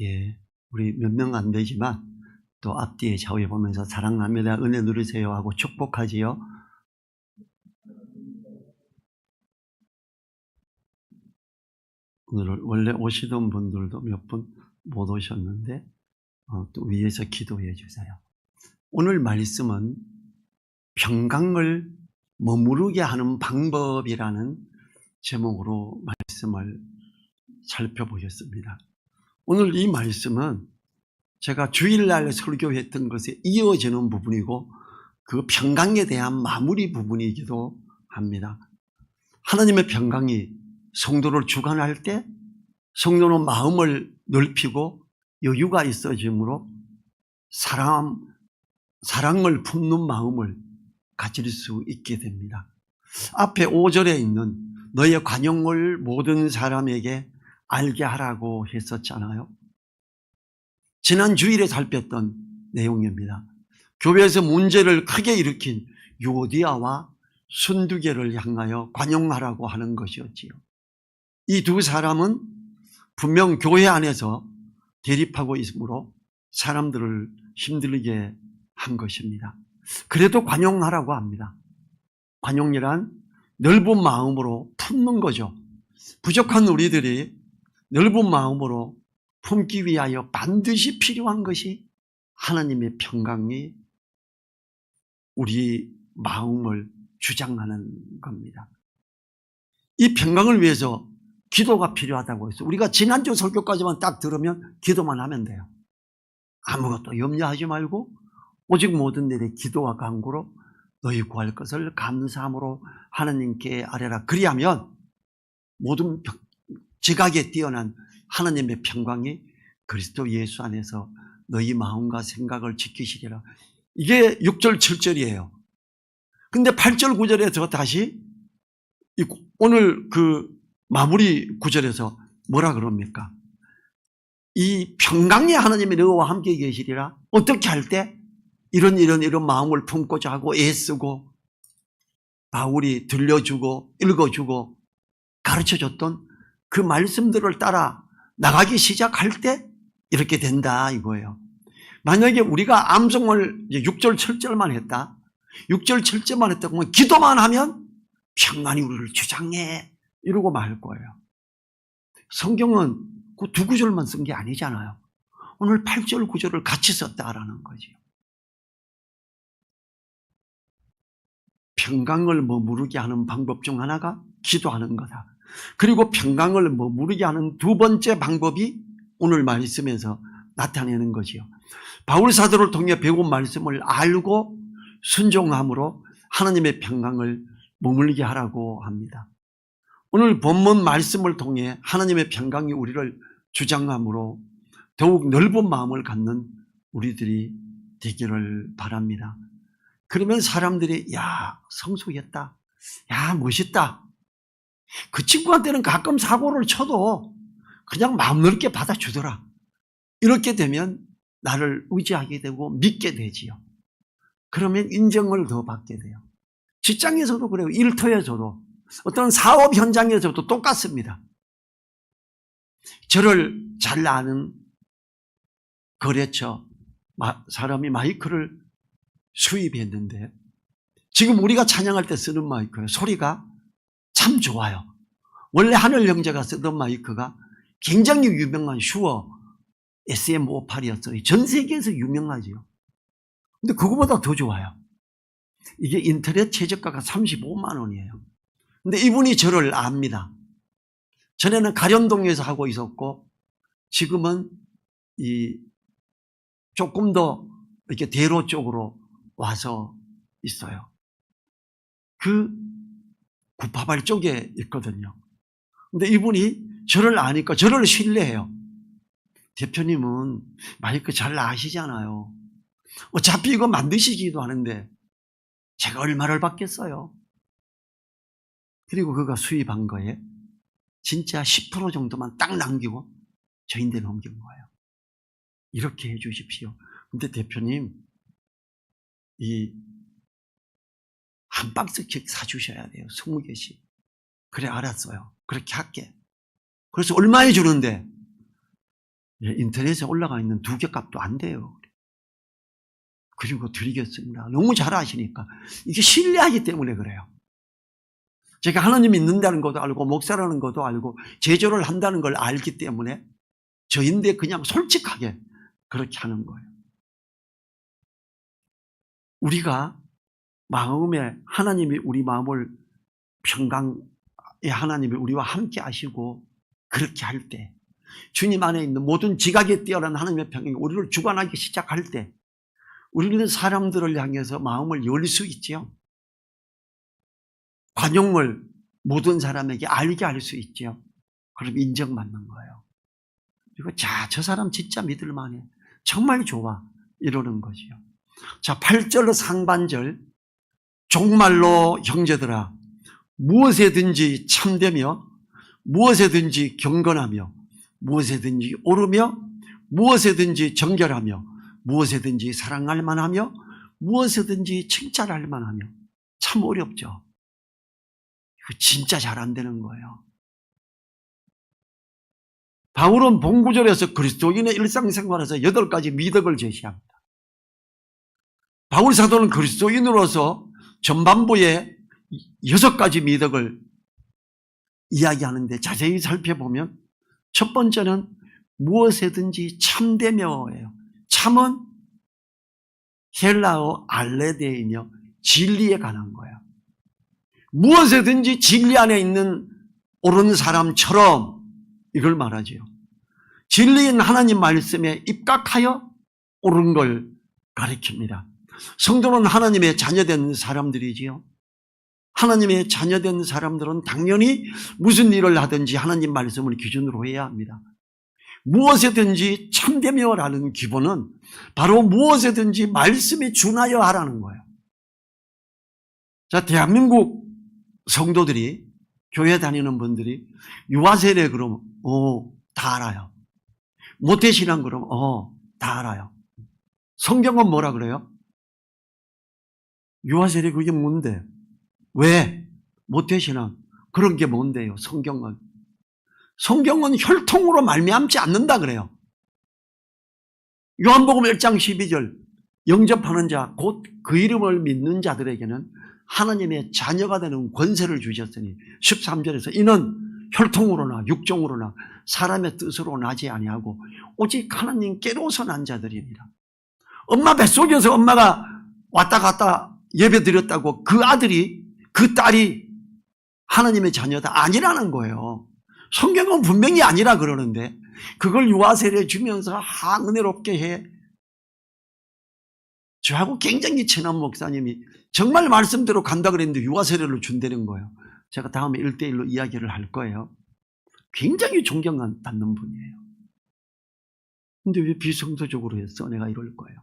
예, 우리 몇 명 안 되지만 또 앞뒤에 좌우에 보면서 사랑합니다, 은혜 누리세요 하고 축복하지요. 오늘 원래 오시던 분들도 몇 분 못 오셨는데 또 위에서 기도해 주세요. 오늘 말씀은 평강을 머무르게 하는 방법이라는 제목으로 말씀을 살펴보겠습니다. 오늘 이 말씀은 제가 주일날 설교했던 것에 이어지는 부분이고 그 평강에 대한 마무리 부분이기도 합니다. 하나님의 평강이 성도를 주관할 때 성도는 마음을 넓히고 여유가 있어지므로 사랑을 품는 마음을 가질 수 있게 됩니다. 앞에 5절에 있는 너의 관용을 모든 사람에게 알게 하라고 했었잖아요. 지난 주일에 살폈던 내용입니다. 교회에서 문제를 크게 일으킨 유오디아와 순두개를 향하여 관용하라고 하는 것이었지요. 이 두 사람은 분명 교회 안에서 대립하고 있으므로 사람들을 힘들게 한 것입니다. 그래도 관용하라고 합니다. 관용이란 넓은 마음으로 품는 거죠. 부족한 우리들이 넓은 마음으로 품기 위하여 반드시 필요한 것이 하나님의 평강이 우리 마음을 주장하는 겁니다. 이 평강을 위해서 기도가 필요하다고 했어요. 우리가 지난주 설교까지만 딱 들으면 기도만 하면 돼요. 아무것도 염려하지 말고 오직 모든 일에 기도와 간구로 너희 구할 것을 감사함으로 하나님께 아뢰라. 그리하면 모든 지각에 뛰어난 하나님의 평강이 그리스도 예수 안에서 너희 마음과 생각을 지키시리라. 이게 6절 7절이에요. 근데 8절 9절에서 다시 오늘 그 마무리 구절에서 뭐라 그럽니까? 이 평강의 하나님이 너와 함께 계시리라. 어떻게 할 때? 이런 마음을 품고자 하고 애쓰고 바울이 들려주고 읽어주고 가르쳐줬던 그 말씀들을 따라 나가기 시작할 때 이렇게 된다 이거예요. 만약에 우리가 암송을 6절 7절만 했다. 6절 7절만 했다 그러면 기도만 하면 평안이 우리를 주장해 이러고 말 거예요. 성경은 그 두 구절만 쓴 게 아니잖아요. 오늘 8절 9절을 같이 썼다라는 거죠. 평강을 머무르게 하는 방법 중 하나가 기도하는 거다. 그리고 평강을 머무르게 하는 두 번째 방법이 오늘 말씀에서 나타내는 거지요. 바울 사도를 통해 배운 말씀을 알고 순종함으로 하나님의 평강을 머물게 하라고 합니다. 오늘 본문 말씀을 통해 하나님의 평강이 우리를 주장함으로 더욱 넓은 마음을 갖는 우리들이 되기를 바랍니다. 그러면 사람들이 야 성숙했다, 야 멋있다. 그 친구한테는 가끔 사고를 쳐도 그냥 마음 넓게 받아주더라. 이렇게 되면 나를 의지하게 되고 믿게 되지요. 그러면 인정을 더 받게 돼요. 직장에서도 그래요. 일터에서도 어떤 사업 현장에서도 똑같습니다. 저를 잘 아는 거래처 사람이 마이크를 수입했는데 지금 우리가 찬양할 때 쓰는 마이크예요. 소리가 참 좋아요. 원래 하늘 형제가 쓰던 마이크가 굉장히 유명한 슈어 SM58이었어요. 전 세계에서 유명하죠. 근데 그거보다 더 좋아요. 이게 인터넷 최저가가 35만 원이에요. 근데 이분이 저를 압니다. 전에는 가련동에서 하고 있었고 지금은 조금 더 이렇게 대로 쪽으로 와서 있어요. 그 구파발 쪽에 있거든요. 근데 이분이 저를 아니까 저를 신뢰해요. 대표님은 마이크 잘 아시잖아요. 어차피 이거 만드시기도 하는데 제가 얼마를 받겠어요. 그리고 그가 수입한 거에 진짜 10% 정도만 딱 남기고 저인데 넘긴 거예요. 이렇게 해 주십시오. 근데 대표님 한 박스씩 사주셔야 돼요. 20개씩. 그래 알았어요. 그렇게 할게. 그래서 얼마에 주는데 인터넷에 올라가 있는 2개 값도 안 돼요. 그리고 드리겠습니다. 너무 잘 아시니까. 이게 신뢰하기 때문에 그래요. 제가 하나님 믿는다는 것도 알고 목사라는 것도 알고 제조를 한다는 걸 알기 때문에 저인데 그냥 솔직하게 그렇게 하는 거예요. 우리가 마음에 하나님이 우리 마음을 평강의 하나님이 우리와 함께 하시고 그렇게 할 때 주님 안에 있는 모든 지각에 뛰어난 하나님의 평강이 우리를 주관하기 시작할 때 우리는 사람들을 향해서 마음을 열 수 있지요. 관용을 모든 사람에게 알게 할 수 있지요. 그럼 인정받는 거예요. 그리고 자, 저 사람 진짜 믿을 만해. 정말 좋아. 이러는 거지요. 자, 8절 상반절. 종말로 형제들아 무엇에든지 참되며 무엇에든지 경건하며 무엇에든지 옳으며 무엇에든지 정결하며 무엇에든지 사랑할 만하며 무엇에든지 칭찬할 만하며. 참 어렵죠. 이거 진짜 잘 안 되는 거예요. 바울은 본구절에서 그리스도인의 일상생활에서 8가지 미덕을 제시합니다. 바울 사도는 그리스도인으로서 전반부에 6가지 미덕을 이야기하는데 자세히 살펴보면 첫 번째는 무엇에든지 참되며예요. 참은 헬라어 알레데이며 진리에 관한 거예요. 무엇에든지 진리 안에 있는 옳은 사람처럼 이걸 말하지요. 진리인 하나님 말씀에 입각하여 옳은 걸 가리킵니다. 성도는 하나님의 자녀된 사람들이지요. 하나님의 자녀된 사람들은 당연히 무슨 일을 하든지 하나님 말씀을 기준으로 해야 합니다. 무엇에든지 참되며라는 기본은 바로 무엇에든지 말씀에 준하여 하라는 거예요. 자, 대한민국 성도들이 교회 다니는 분들이 유아세례 그러면 다 알아요. 모태신앙 그러면 다 알아요. 성경은 뭐라 그래요? 유아세례 그게 뭔데? 왜? 모태신앙 그런 게 뭔데요? 성경은 혈통으로 말미암지 않는다 그래요. 요한복음 1장 12절 영접하는 자 곧 그 이름을 믿는 자들에게는 하나님의 자녀가 되는 권세를 주셨으니 13절에서 이는 혈통으로나 육종으로나 사람의 뜻으로 나지 아니하고 오직 하나님께로서 난 자들입니다. 엄마 뱃속에서 엄마가 왔다 갔다 예배 드렸다고 그 아들이 그 딸이 하나님의 자녀다 아니라는 거예요. 성경은 분명히 아니라 그러는데 그걸 유아세례 주면서 은혜롭게 해. 저하고 굉장히 친한 목사님이 정말 말씀대로 간다 그랬는데 유아세례를 준다는 거예요. 제가 다음에 1대1로 이야기를 할 거예요. 굉장히 존경받는 분이에요. 근데 왜 비성도적으로 했어? 내가 이럴 거예요.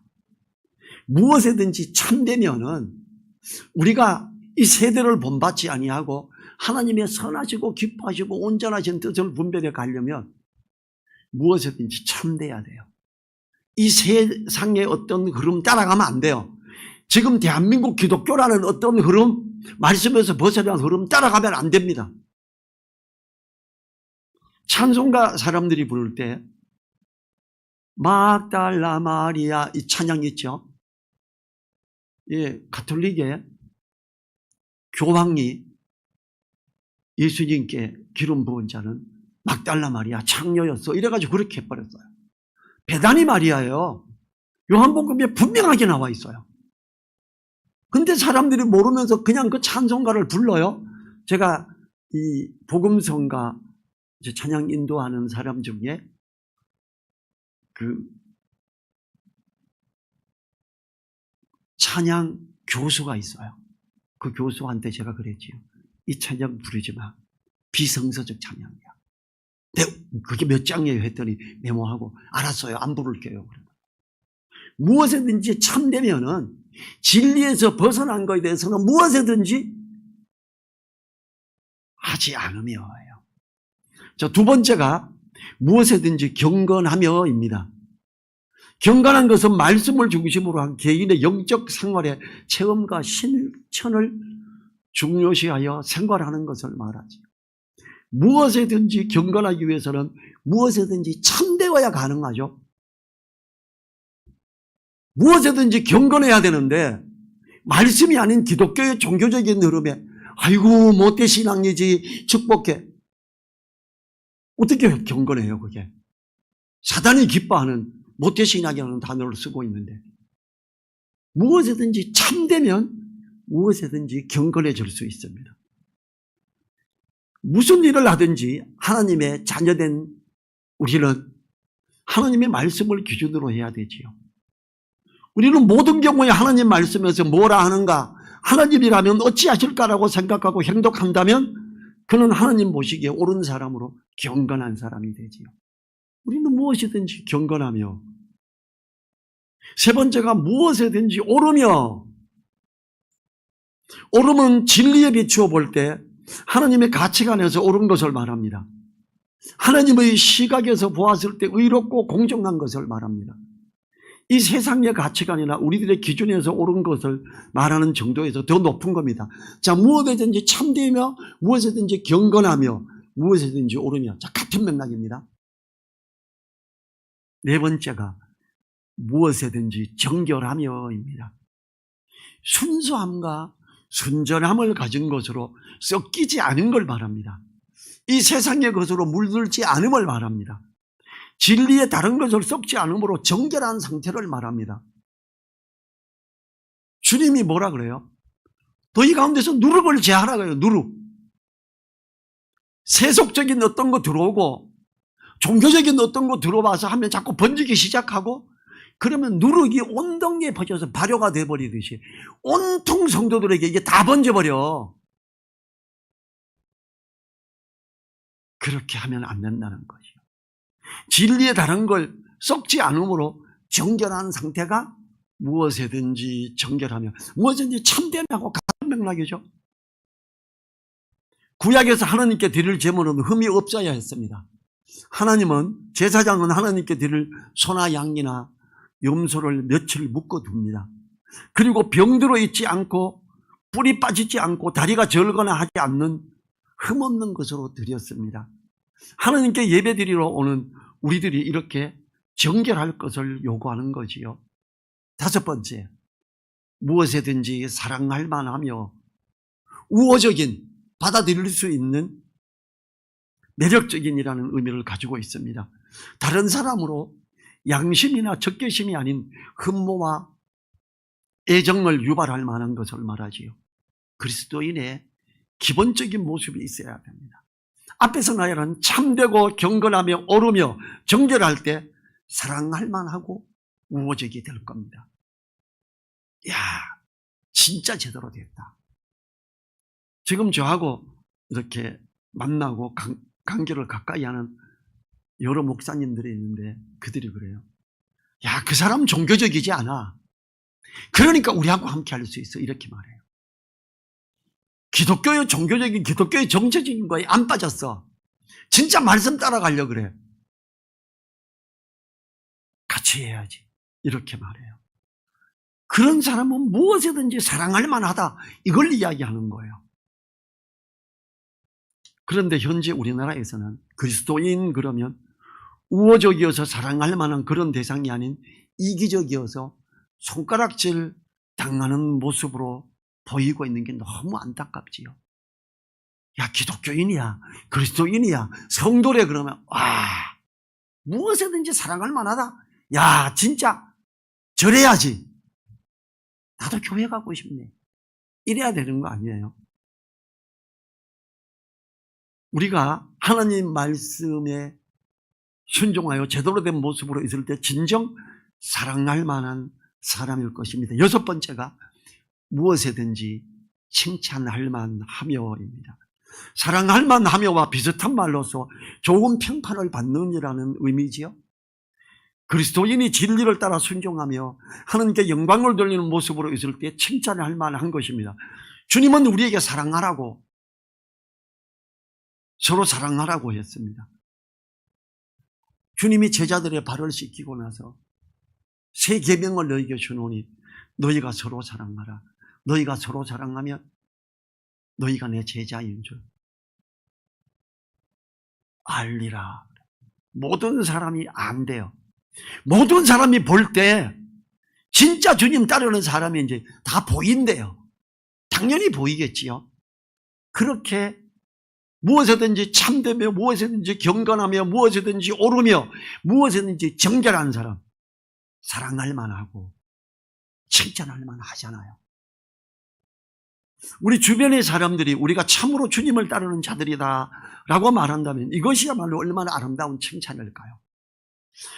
무엇에든지 참되면은 우리가 이 세대를 본받지 아니하고 하나님의 선하시고 기뻐하시고 온전하신 뜻을 분별해 가려면 무엇에든지 참돼야 돼요. 이 세상의 어떤 흐름 따라가면 안 돼요. 지금 대한민국 기독교라는 어떤 흐름, 말씀에서 벗어난 흐름 따라가면 안 됩니다. 찬송가 사람들이 부를 때 막달라 마리아 이 찬양 있죠. 예, 가톨릭의 교황이 예수님께 기름 부은 자는 막달라 마리아 창녀였어. 이래가지고 그렇게 해버렸어요. 베다니 마리아예요. 요한복음에 분명하게 나와 있어요. 근데 사람들이 모르면서 그냥 그 찬송가를 불러요. 제가 이 복음성가 찬양 인도하는 사람 중에 그 찬양 교수가 있어요. 그 교수한테 제가 그랬지요. 이 찬양 부르지 마. 비성서적 찬양이야. 그게 몇 장이에요 했더니 메모하고 알았어요. 안 부를게요. 무엇에든지 참되면은 진리에서 벗어난 것에 대해서는 무엇에든지 하지 않으며예요. 자, 두 번째가 무엇에든지 경건하며입니다. 경건한 것은 말씀을 중심으로 한 개인의 영적 생활의 체험과 실천을 중요시하여 생활하는 것을 말하지. 무엇에든지 경건하기 위해서는 무엇에든지 참되어야 가능하죠. 무엇에든지 경건해야 되는데 말씀이 아닌 기독교의 종교적인 흐름에 아이고 모태신앙이지 축복해. 어떻게 경건해요 그게. 사단이 기뻐하는 모태신앙이라는 단어를 쓰고 있는데 무엇에든지 참되면 무엇에든지 경건해질 수 있습니다. 무슨 일을 하든지 하나님의 자녀된 우리는 하나님의 말씀을 기준으로 해야 되지요. 우리는 모든 경우에 하나님 말씀에서 뭐라 하는가, 하나님이라면 어찌하실까라고 생각하고 행동한다면 그는 하나님 보시기에 옳은 사람으로 경건한 사람이 되지요. 우리는 무엇이든지 경건하며, 세 번째가 무엇에든지 옳으며, 옳음은 진리에 비추어 볼 때 하나님의 가치관에서 옳은 것을 말합니다. 하나님의 시각에서 보았을 때 의롭고 공정한 것을 말합니다. 이 세상의 가치관이나 우리들의 기준에서 옳은 것을 말하는 정도에서 더 높은 겁니다. 자, 무엇에든지 참되며 무엇에든지 경건하며 무엇에든지 옳으며, 자, 같은 맥락입니다. 네 번째가 무엇에든지 정결하며입니다. 순수함과 순전함을 가진 것으로 섞이지 않은 걸 말합니다. 이 세상의 것으로 물들지 않음을 말합니다. 진리에 다른 것을 섞지 않으므로 정결한 상태를 말합니다. 주님이 뭐라 그래요? 너희 가운데서 누룩을 제하라 그래요. 누룩. 세속적인 어떤 거 들어오고 종교적인 어떤 거 들어와서 하면 자꾸 번지기 시작하고, 그러면 누룩이 온 동네에 퍼져서 발효가 돼버리듯이 온통 성도들에게 이게 다 번져버려. 그렇게 하면 안 된다는 거죠. 진리에 다른 걸 썩지 않으므로 정결한 상태가 무엇에든지 정결하며 무엇이든지 참되하고 같은 맥락이죠. 구약에서 하나님께 드릴 제물은 흠이 없어야 했습니다. 하나님은, 제사장은 하나님께 드릴 소나 양이나 염소를 며칠 묶어둡니다. 그리고 병들어 있지 않고 뿔이 빠지지 않고 다리가 절거나 하지 않는 흠없는 것으로 드렸습니다. 하나님께 예배드리러 오는 우리들이 이렇게 정결할 것을 요구하는 거지요. 다섯 번째, 무엇에든지 사랑할 만하며 우호적인, 받아들일 수 있는 매력적인이라는 의미를 가지고 있습니다. 다른 사람으로 양심이나 적개심이 아닌 흠모와 애정을 유발할 만한 것을 말하지요. 그리스도인의 기본적인 모습이 있어야 됩니다. 앞에서 나열한 참되고 경건하며 옳으며 정결할 때 사랑할 만하고 우호적이 될 겁니다. 이야, 진짜 제대로 됐다. 지금 저하고 이렇게 만나고 관계를 가까이 하는 여러 목사님들이 있는데 그들이 그래요. 야, 그 사람 종교적이지 않아. 그러니까 우리하고 함께 할 수 있어. 이렇게 말해요. 기독교의 종교적인, 기독교의 정체적인 거에 안 빠졌어. 진짜 말씀 따라가려고 그래. 같이 해야지. 이렇게 말해요. 그런 사람은 무엇이든지 사랑할 만하다. 이걸 이야기하는 거예요. 그런데 현재 우리나라에서는 그리스도인 그러면 우호적이어서 사랑할 만한 그런 대상이 아닌 이기적이어서 손가락질 당하는 모습으로 보이고 있는 게 너무 안타깝지요. 야, 기독교인이야, 그리스도인이야, 성도래 그러면 와, 무엇이든지 사랑할 만하다. 야, 진짜 저래야지. 나도 교회 가고 싶네. 이래야 되는 거 아니에요? 우리가 하나님 말씀에 순종하여 제대로 된 모습으로 있을 때 진정 사랑할 만한 사람일 것입니다. 여섯 번째가 무엇에든지 칭찬할 만하며입니다. 사랑할 만하며와 비슷한 말로서 좋은 평판을 받는이라는 의미지요. 그리스도인이 진리를 따라 순종하며 하나님께 영광을 돌리는 모습으로 있을 때 칭찬할 만한 것입니다. 주님은 우리에게 사랑하라고, 서로 사랑하라고 했습니다. 주님이 제자들의 발을 씻기고 나서 새 계명을 너희에게 주노니 너희가 서로 사랑하라. 너희가 서로 사랑하면 너희가 내 제자인 줄. 알리라. 모든 사람이 안대요. 모든 사람이 볼 때 진짜 주님 따르는 사람이 이제 다 보인대요. 당연히 보이겠지요. 그렇게 무엇이든지 참되며 무엇이든지 경건하며 무엇이든지 옳으며 무엇이든지 정결한 사람, 사랑할 만하고 칭찬할 만하잖아요. 우리 주변의 사람들이 우리가 참으로 주님을 따르는 자들이다 라고 말한다면 이것이야말로 얼마나 아름다운 칭찬일까요?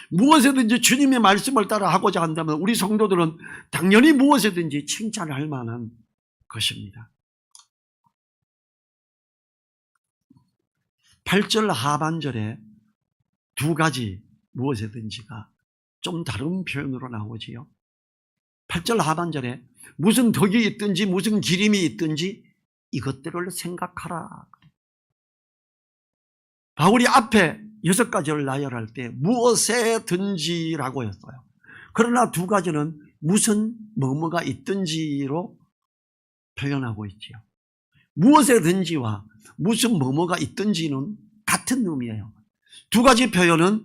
무엇이든지 주님의 말씀을 따라 하고자 한다면 우리 성도들은 당연히 무엇이든지 칭찬할 만한 것입니다. 8절 하반절에 두 가지 무엇이든지가 좀 다른 표현으로 나오지요. 8절 하반절에 무슨 덕이 있든지 무슨 기림이 있든지 이것들을 생각하라. 바울이 앞에 6가지를 나열할 때 무엇에든지라고 했어요. 그러나 두 가지는 무슨 뭐뭐가 있든지로 표현하고 있지요. 무엇에든지와 무슨 뭐뭐가 있든지는 같은 의미예요. 두 가지 표현은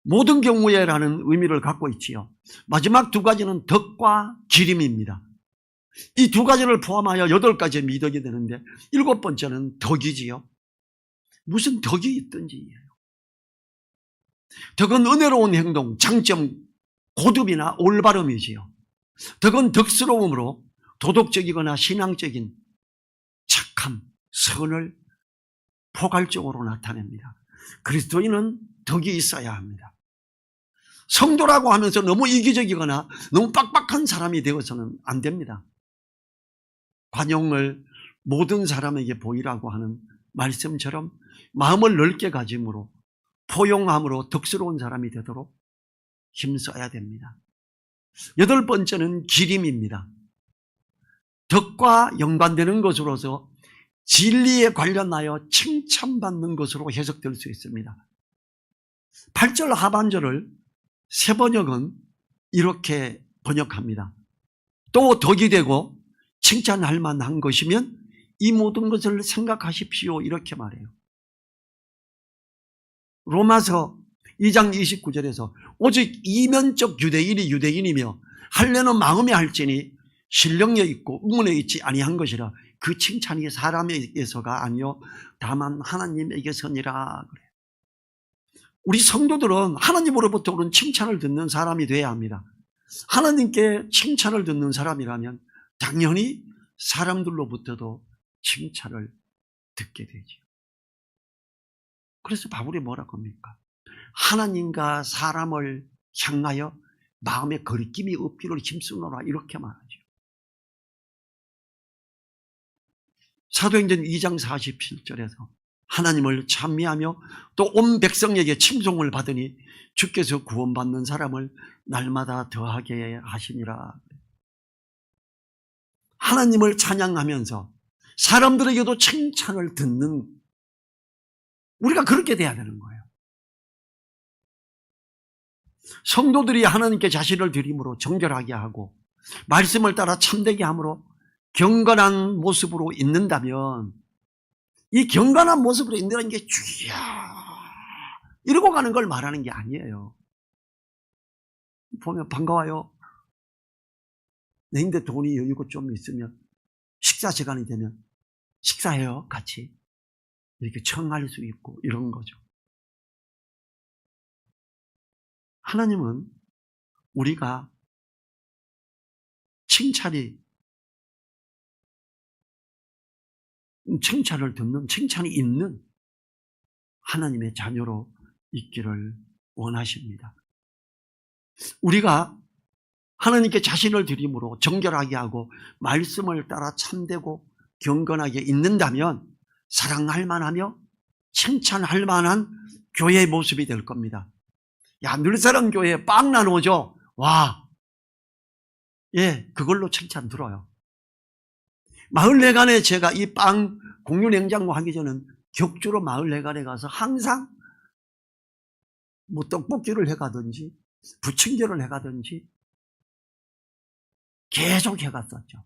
모든 경우에라는 의미를 갖고 있지요. 마지막 두 가지는 덕과 기림입니다. 이 두 가지를 포함하여 8가지의 미덕이 되는데 7번째는 덕이지요. 무슨 덕이 있든지예요. 덕은 은혜로운 행동, 장점, 고듭이나 올바름이지요. 덕은 덕스러움으로 도덕적이거나 신앙적인 착함, 선을 포괄적으로 나타냅니다. 그리스도인은 덕이 있어야 합니다. 성도라고 하면서 너무 이기적이거나 너무 빡빡한 사람이 되어서는 안 됩니다. 관용을 모든 사람에게 보이라고 하는 말씀처럼 마음을 넓게 가짐으로 포용함으로 덕스러운 사람이 되도록 힘써야 됩니다. 8번째는 기림입니다. 덕과 연관되는 것으로서 진리에 관련하여 칭찬받는 것으로 해석될 수 있습니다. 8절 하반절을 세번역은 이렇게 번역합니다. 또 덕이 되고 칭찬할 만한 것이면 이 모든 것을 생각하십시오. 이렇게 말해요. 로마서 2장 29절에서 오직 이면적 유대인이 유대인이며 할례는 마음에 할지니 신령에 있고 의문에 있지 아니한 것이라 그 칭찬이 사람에게서가 아니요 다만 하나님에게서니라 그래요. 우리 성도들은 하나님으로부터 오는 칭찬을 듣는 사람이 돼야 합니다. 하나님께 칭찬을 듣는 사람이라면 당연히 사람들로부터도 칭찬을 듣게 되죠. 그래서 바울이 뭐라고 합니까? 하나님과 사람을 향하여 마음에 거리낌이 없기를 힘쓰노라 이렇게 말하죠. 사도행전 2장 47절에서 하나님을 찬미하며 또 온 백성에게 칭송을 받으니 주께서 구원받는 사람을 날마다 더하게 하시니라. 하나님을 찬양하면서 사람들에게도 칭찬을 듣는 우리가 그렇게 돼야 되는 거예요. 성도들이 하나님께 자신을 드림으로 정결하게 하고 말씀을 따라 참되게 함으로 경건한 모습으로 있는다면 이 경건한 모습으로 있는 게 주야 이러고 가는 걸 말하는 게 아니에요. 보면 반가워요. 내인데 돈이 여유고 좀 있으면 식사 시간이 되면 식사해요 같이 이렇게 청할 수 있고 이런 거죠. 하나님은 우리가 칭찬을 듣는 칭찬이 있는 하나님의 자녀로 있기를 원하십니다. 우리가 하나님께 자신을 드림으로 정결하게 하고 말씀을 따라 참되고 경건하게 있는다면 사랑할 만하며 칭찬할 만한 교회의 모습이 될 겁니다. 야, 늘사랑 교회 빵 나누죠? 와, 예, 그걸로 칭찬 들어요. 마을 내간에 제가 이 빵 공유 냉장고 하기 전엔 격주로 마을 내간에 가서 항상 뭐 떡볶이를 해가든지 부침개를 해가든지 계속 해갔었죠.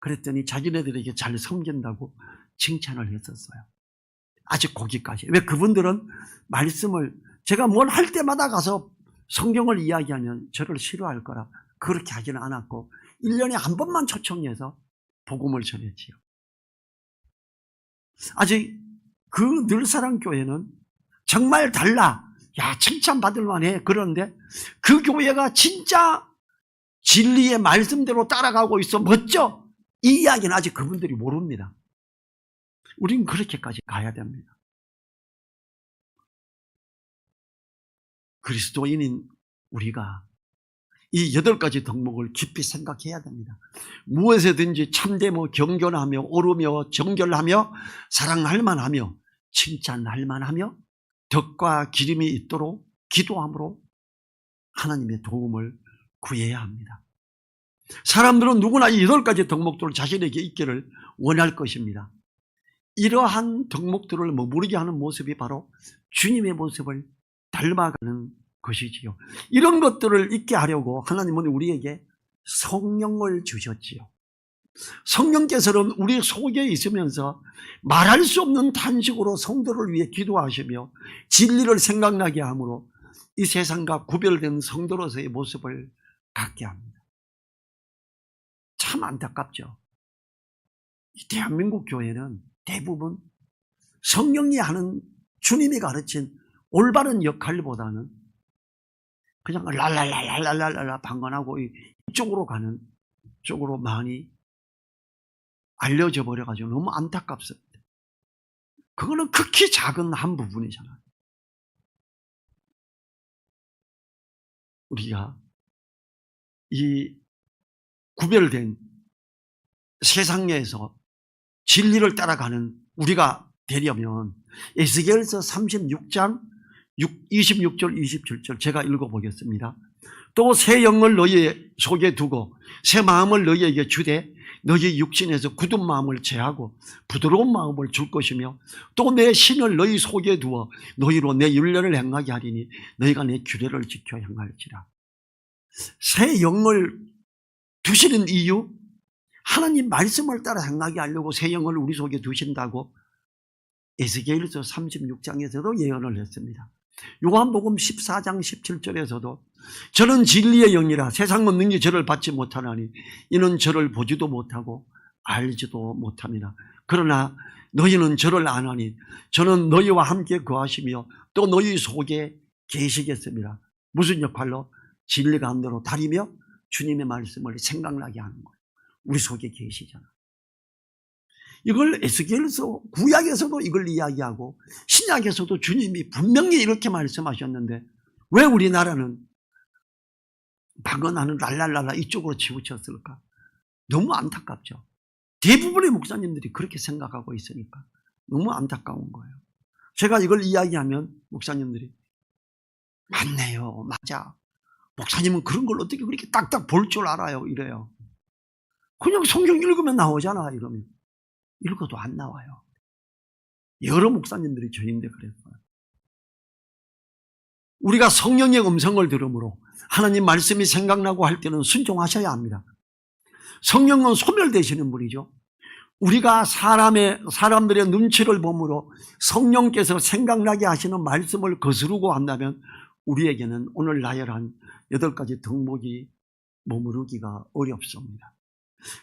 그랬더니 자기네들에게 잘 섬긴다고 칭찬을 했었어요. 아직 거기까지. 왜 그분들은 말씀을, 제가 뭘 할 때마다 가서 성경을 이야기하면 저를 싫어할 거라 그렇게 하지는 않았고 1년에 한 번만 초청해서 복음을 전했지요. 아직 그 늘사랑교회는 정말 달라. 야, 칭찬받을 만해. 그런데 그 교회가 진짜 진리의 말씀대로 따라가고 있어. 멋져. 이 이야기는 아직 그분들이 모릅니다. 우리는 그렇게까지 가야 됩니다. 그리스도인인 우리가 이 8가지 덕목을 깊이 생각해야 됩니다. 무엇에든지 참되며 경건하며 오르며 정결하며 사랑할 만하며 칭찬할 만하며 덕과 기림이 있도록 기도함으로 하나님의 도움을 구해야 합니다. 사람들은 누구나 이 8가지 덕목들을 자신에게 있기를 원할 것입니다. 이러한 덕목들을 머무르게 하는 모습이 바로 주님의 모습을 닮아가는 것이지요. 이런 것들을 있게 하려고 하나님은 우리에게 성령을 주셨지요. 성령께서는 우리 속에 있으면서 말할 수 없는 탄식으로 성도를 위해 기도하시며 진리를 생각나게 하므로 이 세상과 구별된 성도로서의 모습을 갖게 합니다. 참 안타깝죠. 이 대한민국 교회는 대부분 성령이 하는, 주님이 가르친 올바른 역할보다는 그냥 랄랄랄랄랄랄라 방언하고 이쪽으로 가는 쪽으로 많이 알려져 버려가지고 너무 안타깝습니다. 그거는 극히 작은 한 부분이잖아요. 우리가 이 구별된 세상에서 진리를 따라가는 우리가 되려면 에스겔서 36장 26절 27절 제가 읽어보겠습니다. 또 새 영을 너희 속에 두고 새 마음을 너희에게 주되 너희 육신에서 굳은 마음을 제하고 부드러운 마음을 줄 것이며 또 내 신을 너희 속에 두어 너희로 내 율례를 행하게 하리니 너희가 내 규례를 지켜 행할지라. 새 영을 두시는 이유, 하나님 말씀을 따라 행하게 하려고 새 영을 우리 속에 두신다고 에스겔서 36장에서도 예언을 했습니다. 요한복음 14장 17절에서도 저는 진리의 영이라 세상은 능히 저를 받지 못하나니 이는 저를 보지도 못하고 알지도 못함이나 그러나 너희는 저를 아나니 저는 너희와 함께 거하시며 또 너희 속에 계시겠습니다. 무슨 역할로? 진리 가운데로 다니며 주님의 말씀을 생각나게 하는 거예요. 우리 속에 계시잖아. 이걸 에스겔서 구약에서도 이걸 이야기하고 신약에서도 주님이 분명히 이렇게 말씀하셨는데 왜 우리나라는 방언하는 랄랄랄라 이쪽으로 치우쳤을까? 너무 안타깝죠. 대부분의 목사님들이 그렇게 생각하고 있으니까 너무 안타까운 거예요. 제가 이걸 이야기하면 목사님들이 맞네요. 맞아. 목사님은 그런 걸 어떻게 그렇게 딱딱 볼 줄 알아요. 이래요. 그냥 성경 읽으면 나오잖아. 이러면. 읽어도 안 나와요. 여러 목사님들이 저인데 그랬어요. 우리가 성령의 음성을 들으므로 하나님 말씀이 생각나고 할 때는 순종하셔야 합니다. 성령은 소멸되시는 분이죠. 우리가 사람들의 눈치를 보므로 성령께서 생각나게 하시는 말씀을 거스르고 한다면 우리에게는 오늘 나열한 8가지 덕목이 머무르기가 어렵습니다.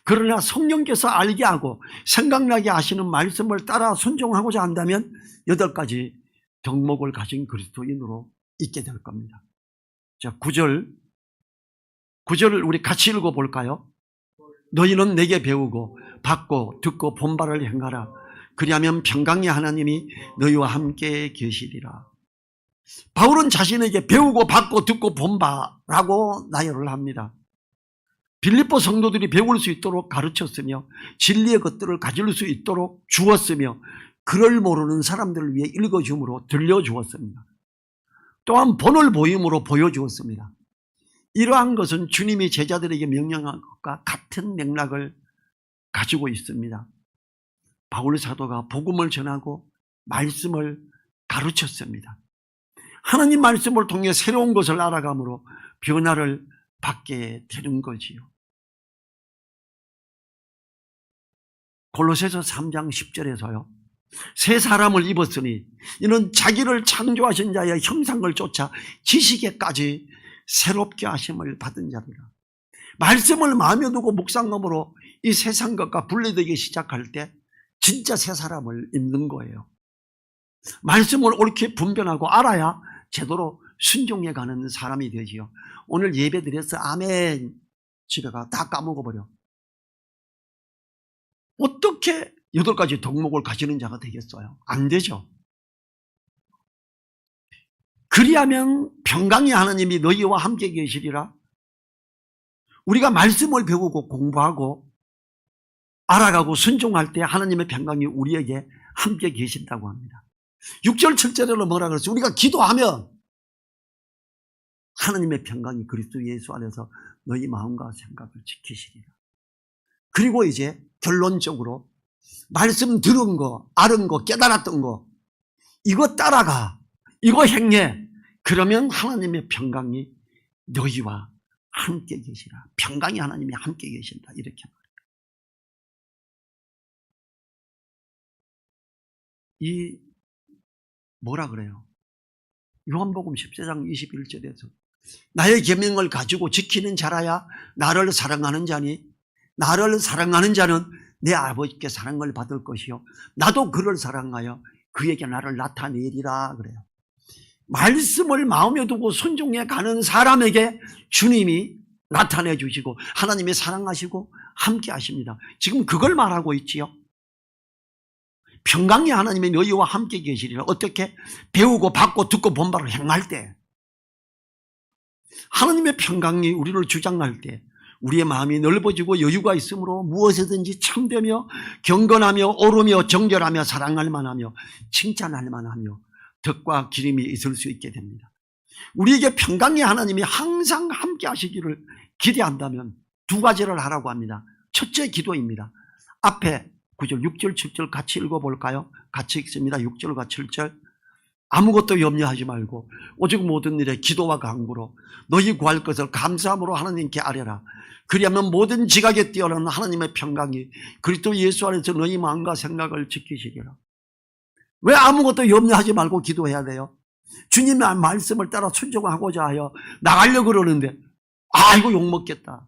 그러나 성령께서 알게 하고 생각나게 하시는 말씀을 따라 순종하고자 한다면 8가지 덕목을 가진 그리스도인으로 있게 될 겁니다. 자, 9절을 우리 같이 읽어볼까요? 너희는 내게 배우고 받고 듣고 본바를 행하라. 그리하면 평강의 하나님이 너희와 함께 계시리라. 바울은 자신에게 배우고 받고 듣고 본바라고 나열을 합니다. 빌립보 성도들이 배울 수 있도록 가르쳤으며 진리의 것들을 가질 수 있도록 주었으며 글을 모르는 사람들을 위해 읽어줌으로 들려주었습니다. 또한 본을 보임으로 보여주었습니다. 이러한 것은 주님이 제자들에게 명령한 것과 같은 맥락을 가지고 있습니다. 바울 사도가 복음을 전하고 말씀을 가르쳤습니다. 하나님 말씀을 통해 새로운 것을 알아감으로 변화를 받게 되는 거지요. 골로새서 3장 10절에서요. 새 사람을 입었으니 이는 자기를 창조하신 자의 형상을 쫓아 지식에까지 새롭게 하심을 받은 자리라. 말씀을 마음에 두고 묵상함으로 이 세상 것과 분리되기 시작할 때 진짜 새 사람을 입는 거예요. 말씀을 옳게 분별하고 알아야 제대로 순종해 가는 사람이 되지요. 오늘 예배 드려서 아멘 집에 가 다 까먹어버려. 어떻게 8가지 덕목을 가지는 자가 되겠어요? 안 되죠. 그리하면 평강의 하나님이 너희와 함께 계시리라. 우리가 말씀을 배우고 공부하고 알아가고 순종할 때 하나님의 평강이 우리에게 함께 계신다고 합니다. 6절 7절에는 뭐라 그랬어요? 우리가 기도하면 하나님의 평강이 그리스도 예수 안에서 너희 마음과 생각을 지키시리라. 그리고 이제 결론적으로 말씀 들은 거, 알은 거, 깨달았던 거 이거 따라가, 이거 행해. 그러면 하나님의 평강이 너희와 함께 계시라. 평강이 하나님이 함께 계신다. 이렇게 말해요. 이 뭐라 그래요? 요한복음 14장 21절에서 나의 계명을 가지고 지키는 자라야 나를 사랑하는 자니 나를 사랑하는 자는 내 아버지께 사랑을 받을 것이요 나도 그를 사랑하여 그에게 나를 나타내리라 그래요. 말씀을 마음에 두고 순종해 가는 사람에게 주님이 나타내 주시고 하나님이 사랑하시고 함께 하십니다. 지금 그걸 말하고 있지요. 평강의 하나님이 너희와 함께 계시리라. 어떻게? 배우고 받고 듣고 본 바를 행할 때, 하나님의 평강이 우리를 주장할 때 우리의 마음이 넓어지고 여유가 있으므로 무엇이든지 참되며 경건하며 옳으며 정결하며 사랑할 만하며 칭찬할 만하며 덕과 기림이 있을 수 있게 됩니다. 우리에게 평강의 하나님이 항상 함께 하시기를 기대한다면 2가지를 하라고 합니다. 첫째 기도입니다. 앞에 9절, 6절, 7절 같이 읽어볼까요? 같이 읽습니다. 6절과 7절. 아무것도 염려하지 말고 오직 모든 일에 기도와 간구로 너희 구할 것을 감사함으로 하나님께 아뢰라. 그리하면 모든 지각에 뛰어난 하나님의 평강이 그리스도 예수 안에서 너희 마음과 생각을 지키시리라. 왜 아무것도 염려하지 말고 기도해야 돼요? 주님의 말씀을 따라 순종하고자 하여 나가려고 그러는데 이거 욕먹겠다.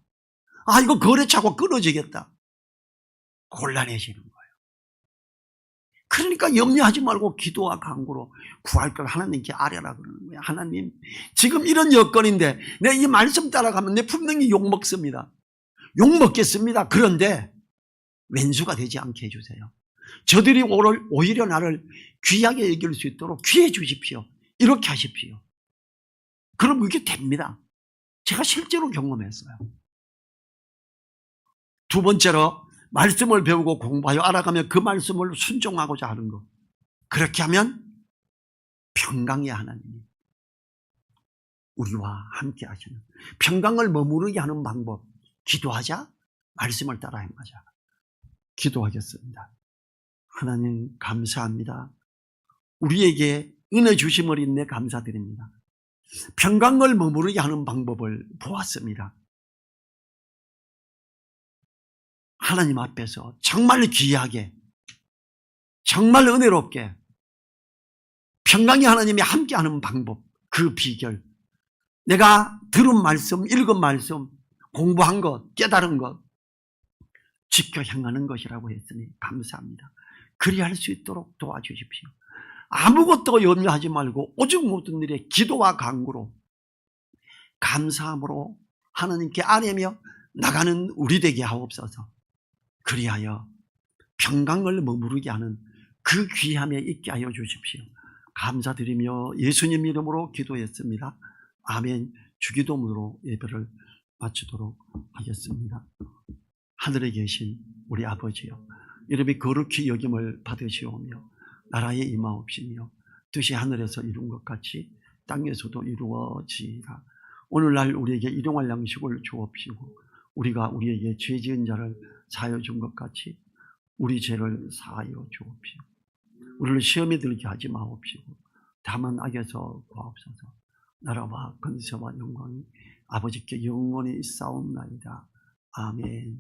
이거 거래차고 끊어지겠다. 곤란해지는 거예요. 그러니까 염려하지 말고 기도와 간구로 구할 걸 하나님께 아뢰라 그러는 거예요. 하나님, 지금 이런 여건인데 내 이 말씀 따라가면 내 분명히 욕먹습니다. 욕먹겠습니다. 그런데 왼수가 되지 않게 해주세요. 저들이 오히려 나를 귀하게 여길 수 있도록 귀해 주십시오. 이렇게 하십시오. 그럼 이게 됩니다. 제가 실제로 경험했어요. 2번째로 말씀을 배우고 공부하여 알아가며 그 말씀을 순종하고자 하는 것. 그렇게 하면 평강의 하나님이 우리와 함께 하시는, 평강을 머무르게 하는 방법. 기도하자, 말씀을 따라 행하자. 기도하겠습니다. 하나님 감사합니다. 우리에게 은혜 주심을 인해 감사드립니다. 평강을 머무르게 하는 방법을 보았습니다. 하나님 앞에서 정말 귀하게, 정말 은혜롭게 평강의 하나님이 함께하는 방법, 그 비결, 내가 들은 말씀, 읽은 말씀, 공부한 것, 깨달은 것 지켜 행하는 것이라고 했으니 감사합니다. 그리할 수 있도록 도와주십시오. 아무것도 염려하지 말고 오직 모든 일에 기도와 간구로 감사함으로 하나님께 아뢰며 나가는 우리 되게 하옵소서. 그리하여 평강을 머무르게 하는 그 귀함에 있게 하여 주십시오. 감사드리며 예수님 이름으로 기도했습니다. 아멘. 주기도문으로 예배를 마치도록 하겠습니다. 하늘에 계신 우리 아버지여, 이름이 거룩히 여김을 받으시오며 나라에 임하옵시며 뜻이 하늘에서 이룬 것 같이 땅에서도 이루어지이다. 오늘날 우리에게 일용할 양식을 주옵시고 우리가 우리에게 죄 지은 자를 사하여 준 것 같이 우리 죄를 사하여 주옵시고 우리를 시험에 들게 하지 마옵시고 다만 악에서 구하옵소서. 나라와 권세와 영광이 아버지께 영원히 있사옵나이다. 아멘.